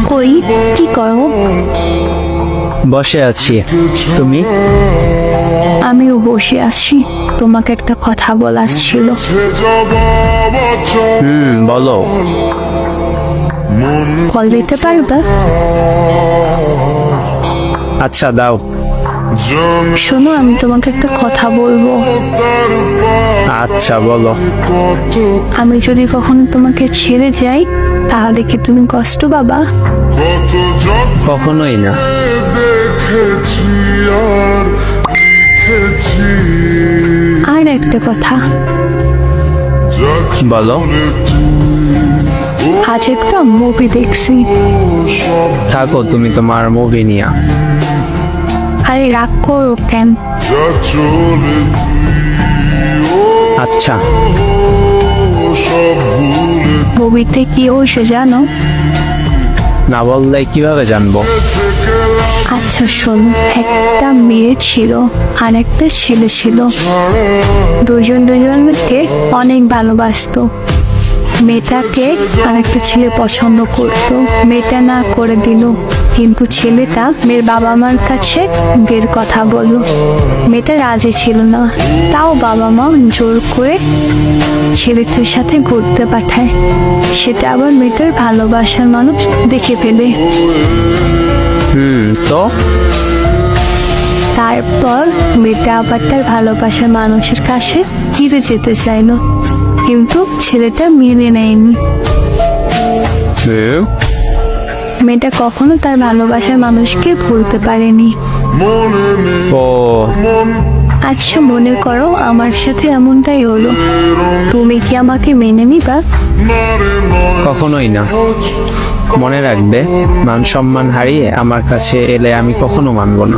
কই, কি করো? বসে আছি। তুমি? আমিও বসে আছি, তোমাকে একটা কথা বলার ছিল। বলো। কল দিতে পারবা? আচ্ছা দাও। শোনো, আমি তোমাকে একটা কথা বলবো। আচ্ছা বলো। আমি যদি কখনো তোমাকে ছেড়ে যাই, তাহলে কি তুমি কষ্ট পাবা? কখনোই না। আর একটা কথা, বলো। আজ একটা মুভি দেখছি। থাকো তুমি তোমার মুভি নিয়া। আরে রাগ করো কেন? আচ্ছা। মুভিতে কি হয়েছে জানো? না বললে কিভাবে জানবো? আচ্ছা শোনো, একটা মেয়ে ছিল আর একটা ছেলে ছিল। দুজনকে অনেক ভালোবাসতো। মেয়েটাকে আর একটা ছেলে পছন্দ করতো, মেয়েটা না করে দিল। কিন্তু ছেলেটা মেয়ের বাবা মার কাছে বিয়ের কথা বলল। মেয়েটা রাজি ছিল না, তাও বাবা মা জোর করে ছেলেটার সাথে ঘুরতে পাঠায়। সেটা আবার মেয়েটার ভালোবাসার মানুষ দেখে ফেলে। তো তারপর মেয়েটা আবার তার ভালোবাসার মানুষের কাছে ফিরে যেতে চাইলো, কিন্তু ছেলেটা মেনে নেয়নি। মেয়েটা কখনো তার ভালোবাসার মানুষকে ভুলতে পারেনি। ও আচ্ছা মনে করো আমার সাথে এমনটাই হলো, তুমি কি আমাকে মেনে নিবা? কখনোই না। মনে রাখবে, মান সম্মান হারিয়ে আমার কাছে এলে আমি কখনো মানব না।